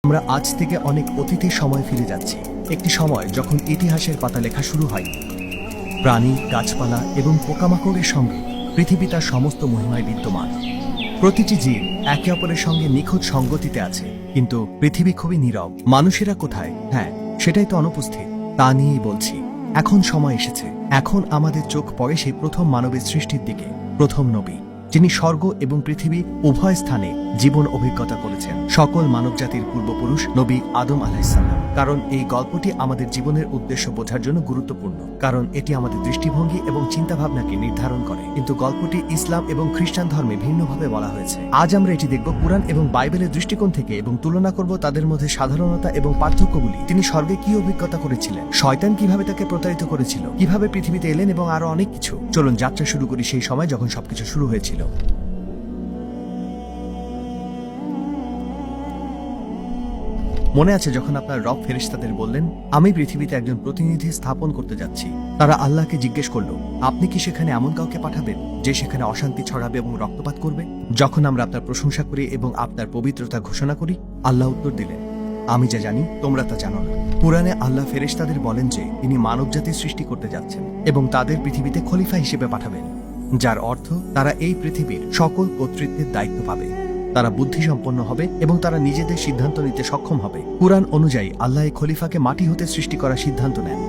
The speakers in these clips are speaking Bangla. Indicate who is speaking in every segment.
Speaker 1: আমরা আজ থেকে অনেক অতীতের সময় ফিরে যাচ্ছি, একটি সময় যখন ইতিহাসের পাতা লেখা শুরু হয়। প্রাণী, গাছপালা এবং পোকামাকড়ের সঙ্গে পৃথিবী তার সমস্ত মহিমায় বিদ্যমান। প্রতিটি জীব একে অপরের সঙ্গে নিখুঁত সঙ্গতিতে আছে, কিন্তু পৃথিবী খুবই নীরব। মানুষেরা কোথায়? হ্যাঁ, সেটাই তো অনুপস্থিত। তা নিয়েই বলছি, এখন সময় এসেছে। এখন আমাদের চোখ পড়ে সেই প্রথম মানবের সৃষ্টির দিকে, প্রথম নবী, যিনি স্বর্গ এবং পৃথিবী উভয় স্থানে জীবন অভিজ্ঞতা করেছেন। সকল মানবজাতির পূর্বপুরুষ নবী আদম আলাইহিসসালাম। কারণ এই গল্পটি আমাদের জীবনের উদ্দেশ্য বোঝার জন্য গুরুত্বপূর্ণ, কারণ এটি আমাদের দৃষ্টিভঙ্গি এবং চিন্তাভাবনাকে নির্ধারণ করে। কিন্তু গল্পটি ইসলাম এবং খ্রিস্টান ধর্মে ভিন্নভাবে বলা হয়েছে। আজ আমরা এটি দেখব কুরআন এবং বাইবেলের দৃষ্টিকোণ থেকে এবং তুলনা করব তাদের মধ্যে সাধারণতা এবং পার্থক্যগুলি। তিনি স্বর্গে কি অভিজ্ঞতা করেছিলেন, শয়তান কিভাবে তাকে প্রতারিত করেছিল, কিভাবে পৃথিবীতে এলেন এবং আরো অনেক কিছু। চলুন যাত্রা শুরু করি সেই সময় যখন সবকিছু শুরু হয়েছিল। মনে আছে যখন আপনার রব ফেরেশতাদের বললেন, আমি পৃথিবীতে একজন প্রতিনিধি স্থাপন করতে যাচ্ছি। তারা আল্লাহকে জিজ্ঞেস করল, আপনি কি সেখানে এমন কাউকে পাঠাবেন যে সেখানে অশান্তি ছড়াবে এবং রক্তপাত করবে? যখন আমরা আপনার প্রশংসা করি এবং আপনার পবিত্রতা ঘোষণা করি, আল্লাহ উত্তর দিলেন, আমি যা জানি তোমরা তা জানো না। কুরআনে আল্লাহ ফেরেশতাদের বলেন যে তিনি মানবজাতির সৃষ্টি করতে যাচ্ছেন এবং তাদের পৃথিবীতে খলিফা হিসেবে পাঠাবেন, যার অর্থ তারা এই পৃথিবীর সকল কর্তৃত্বের দায়িত্ব পাবে। তারা বুদ্ধিসম্পন্ন হবে এবং তারা নিজেদের সিদ্ধান্ত নিতে সক্ষম হবে। কুরআন অনুযায়ী আল্লাহ এই খলিফাকে মাটি হতে সৃষ্টি করার সিদ্ধান্ত নেন।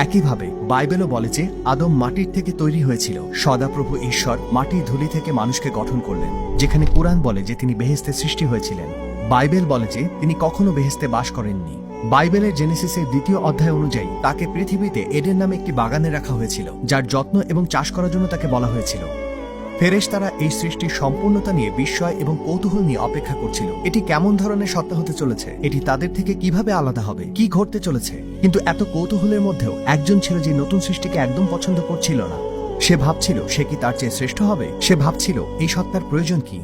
Speaker 1: একইভাবে বাইবেলও বলে যে আদম মাটির থেকে তৈরি হয়েছিল। সদাপ্রভু ঈশ্বর মাটির ধুলি থেকে মানুষকে গঠন করলেন। যেখানে কুরআন বলে যে তিনি বেহেশতে সৃষ্টি হয়েছিলেন, বাইবেল বলে যে তিনি কখনো বেহেশতে বাস করেননি। বাইবেলের জেনেসিসের 2য় অধ্যায় অনুযায়ী তাকে পৃথিবীতে এডেন নামে একটি বাগানে রাখা হয়েছিল, যার যত্ন এবং চাষ করার জন্য তাকে বলা হয়েছিল। ফেরেশতারা এই সৃষ্টির সম্পূর্ণতা নিয়ে বিস্ময় এবং কৌতূহল নিয়ে অপেক্ষা করছিল। এটি কেমন ধরনের সত্তা হতে চলেছে, এটি তাদের থেকে কিভাবে আলাদা হবে, কি ঘটতে চলেছে। কিন্তু এত কৌতূহলের মধ্যেও একজন ছিল যে নতুন সৃষ্টিকে একদম পছন্দ করছিল না। সে ভাবছিল সে কি তার চেয়ে শ্রেষ্ঠ হবে। সে ভাবছিল এই সত্তার প্রয়োজন কি।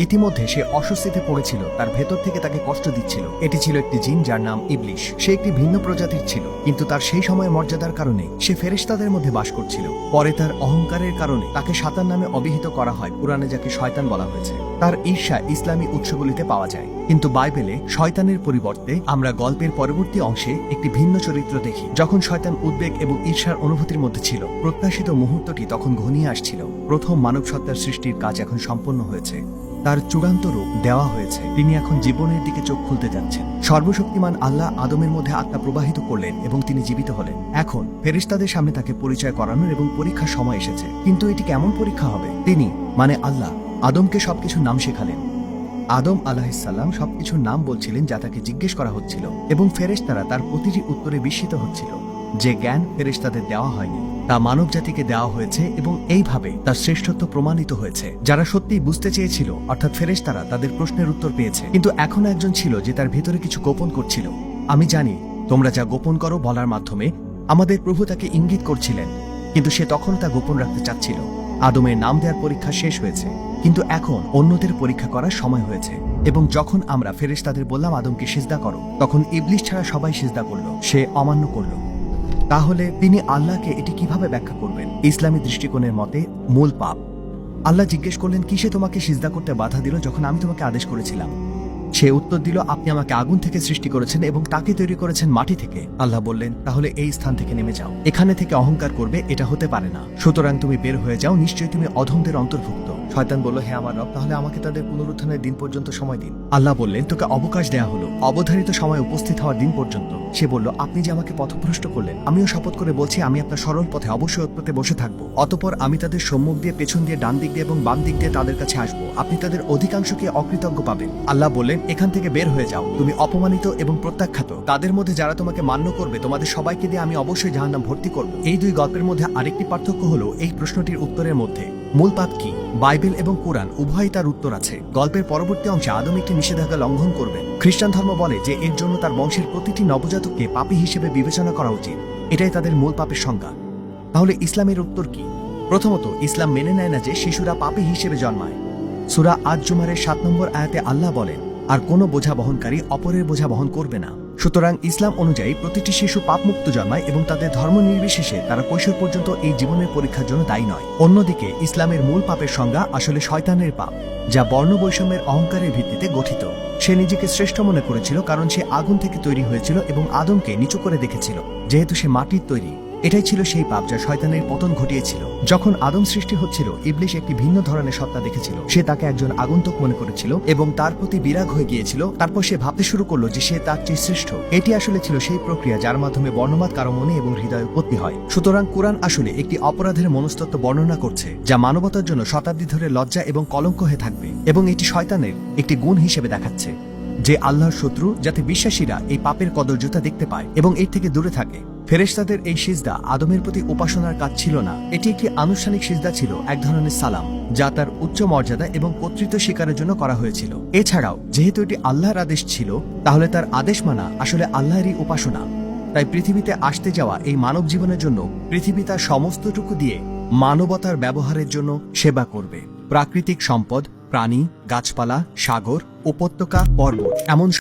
Speaker 1: ইতিমধ্যে সে অস্বস্তিতে পড়েছিল, তার ভেতর থেকে তাকে কষ্ট দিচ্ছিল। এটি ছিল একটি জিন যার নাম ইবলিশ। সে একটি ভিন্ন প্রজাতির ছিল, কিন্তু তার সেই সময়ের মর্যাদার কারণে সে ফেরেশতাদের মধ্যে বাস করছিল। পরে তার অহংকারের কারণে তাকে শাতান নামে অভিহিত করা হয়, কুরআনে যাকে শয়তান বলা হয়েছে। তার ঈর্ষা ইসলামী উৎসগুলিতে পাওয়া যায়, কিন্তু বাইবেলে শয়তানের পরিবর্তে আমরা গল্পের পরবর্তী অংশে একটি ভিন্ন চরিত্র দেখি। যখন শয়তান উদ্বেগ এবং ঈর্ষার অনুভূতির মধ্যে ছিল, প্রত্যাশিত মুহূর্তটি তখন ঘনিয়ে আসছিল। প্রথম মানব সত্তার সৃষ্টির কাজ এখন সম্পন্ন হয়েছে, তার চূড়ান্ত রূপ দেওয়া হয়েছে। তিনি এখন জীবনের দিকে চোখ খুলতে যাচ্ছেন। সর্বশক্তিমান আল্লাহ আদমের মধ্যে আত্মা প্রবাহিত করলেন এবং তিনি জীবিত হলেন। এখন ফেরেশতাদের সামনে তাকে পরিচয় করানোর এবং পরীক্ষার সময় এসেছে। কিন্তু এটি কেমন পরীক্ষা হবে? তিনি মানে আল্লাহ আদমকে সবকিছুর নাম শেখালেন। আদম আলাইহিসসালাম সবকিছুর নাম বলছিলেন যা তাকে জিজ্ঞেস করা হচ্ছিল, এবং ফেরেশতারা তার প্রতিটি উত্তরে বিস্মিত হচ্ছিল। যে জ্ঞান ফেরেশতাদের দেওয়া হয়নি তা মানব জাতিকে দেওয়া হয়েছে, এবং এইভাবে তার শ্রেষ্ঠত্ব প্রমাণিত হয়েছে। যারা সত্যিই বুঝতে চেয়েছিল, অর্থাৎ ফেরেশতারা, তাদের প্রশ্নের উত্তর পেয়েছে। কিন্তু এখনো একজন ছিল যে তার ভেতরে কিছু গোপন করছিল। আমি জানি তোমরা যা গোপন করো বলার মাধ্যমে আমাদের প্রভু তাকে ইঙ্গিত করছিলেন, কিন্তু সে তখন তা গোপন রাখতে চাচ্ছিল। আদমের নাম দেওয়ার পরীক্ষা শেষ হয়েছে, কিন্তু এখন অন্যদের পরীক্ষা করার সময় হয়েছে। এবং যখন আমরা ফেরেশতাদের বললাম আদমকে সিজদা করো, তখন ইবলিশ ছাড়া সবাই সিজদা করল। সে অমান্য করল। তাহলে তিনি আল্লাহকে এটি কিভাবে ব্যাখ্যা করবেন? ইসলামী দৃষ্টিকোণের মতে মূল পাপ। আল্লাহ জিজ্ঞেস করলেন, কিসে তোমাকে সিজদা করতে বাধা দিল যখন আমি তোমাকে আদেশ করেছিলাম? সে উত্তর দিল, আপনি আমাকে আগুন থেকে সৃষ্টি করেছেন এবং তাকে তৈরি করেছেন মাটি থেকে। আল্লাহ বললেন, তাহলে এই স্থান থেকে নেমে যাও। এখানে থেকে অহংকার করবে এটা হতে পারে না, সুতরাং তুমি বের হয়ে যাও, নিশ্চয়ই তুমি অধমদের অন্তর্ভুক্ত। শয়তান বলল, হে আমার রব, তাহলে আমাকে তাদের পুনরুত্থানের দিন পর্যন্ত সময় দিন। আল্লাহ বললেন, তোকে অবকাশ দেয়া হলো অবধারিত সময় উপস্থিত হওয়ার দিন পর্যন্ত। সে বলল, আপনি যে আমাকে পথভ্রষ্ট করলেন, আমিও শপথ করে বলছি আমি আপনার সরল পথে অবশ্যই ওৎপেতে বসে থাকবো। অতঃপর আমি তাদের সম্মুখ দিয়ে, পেছন দিয়ে, ডান দিক দিয়ে এবং বাম দিক দিয়ে তাদের কাছে আসবো। আপনি তাদের অধিকাংশকে অকৃতজ্ঞ পাবেন। আল্লাহ বললেন, এখান থেকে বের হয়ে যাও, তুমি অপমানিত এবং প্রত্যাখ্যাত। তাদের মধ্যে যারা তোমাকে মান্য করবে, তোমাদের সবাইকে দিয়ে আমি অবশ্যই জাহান্নাম ভর্তি করব। এই দুই গল্পের মধ্যে আরেকটি পার্থক্য হলো এই প্রশ্নটির উত্তরের মধ্যে। মূল পাপ কি? বাইবেল এবং কোরআন উভয়ই তার উত্তর আছে। গল্পের পরবর্তী অংশে আদম একটি নিষেধাজ্ঞা লঙ্ঘন করবেন। খ্রিস্টান ধর্ম বলে যে এর জন্য তার বংশের প্রতিটি নবজাতককে পাপী হিসেবে বিবেচনা করা উচিত। এটাই তাদের মূল পাপের সংজ্ঞা। তাহলে ইসলামের উত্তর কি? প্রথমত, ইসলাম মেনে নেয় না যে শিশুরা পাপী হিসেবে জন্মায়। সূরা আজ-জুমারের 7 নম্বর আয়াতে আল্লাহ বলেন, আর কোনো বোঝা বহনকারী অপরের বোঝা বহন করবে না। সুতরাং ইসলাম অনুযায়ী প্রতিটি শিশু পাপমুক্ত জন্মায় এবং তাদের ধর্ম নির্বিশেষে তারা কৈশোর পর্যন্ত এই জীবনের পরীক্ষার জন্য দায়ী নয়। অন্যদিকে ইসলামের মূল পাপের সংজ্ঞা আসলে শয়তানের পাপ, যা বর্ণ বৈষম্যের অহংকারের ভিত্তিতে গঠিত। সে নিজেকে শ্রেষ্ঠ মনে করেছিল কারণ সে আগুন থেকে তৈরি হয়েছিল এবং আদমকে নিচু করে দেখেছিল, যেহেতু সে মাটির তৈরি। এটাই ছিল সেই পাপ যা শয়তানের পতন ঘটিয়েছিল। যখন আদম সৃষ্টি হচ্ছিল, ইবলিশ একটি ভিন্ন ধরনের সত্তা দেখেছিল। সে তাকে একজন আগন্তুক মনে করেছিল এবং তার প্রতি বিরাগ হয়ে গিয়েছিল। তারপর সে ভাবতে শুরু করলো যে সে তার চেয়ে শ্রেষ্ঠ। এটি আসলে ছিল সেই প্রক্রিয়া যার মাধ্যমে বর্ণবাদ কারো মনে এবং হৃদয়ে উৎপত্তি হয়। সুতরাং কুরআন আসলে একটি অপরাধের মনস্তত্ত্ব বর্ণনা করছে, যা মানবতার জন্য শতাব্দী ধরে লজ্জা এবং কলঙ্ক হয়ে থাকবে, এবং এটি শয়তানের একটি গুণ হিসেবে দেখাচ্ছে যে আল্লাহর শত্রু, যাতে বিশ্বাসীরা এই পাপের কদর্যতা দেখতে পায় এবং এর থেকে দূরে থাকে। ফেরেশতাদের এই সিজদা আদমের প্রতি উপাসনার কাজ ছিল না, এটি একটি আনুষ্ঠানিক সিজদা ছিল, এক ধরনের সালাম, যা তার উচ্চ মর্যাদা এবং কর্তৃত্ব স্বীকারের জন্য করা হয়েছিল। এছাড়াও যেহেতু এটি আল্লাহর আদেশ ছিল, তাহলে তার আদেশ মানা আসলে আল্লাহরই উপাসনা। তাই পৃথিবীতে আসতে যাওয়া এই মানব জীবনের জন্য পৃথিবী তার সমস্তটুকু দিয়ে মানবতার ব্যবহারের জন্য সেবা করবে। প্রাকৃতিক সম্পদ, প্রাণী, গাছপালা, সাগর, উপত্যকা, পর্বত, এমন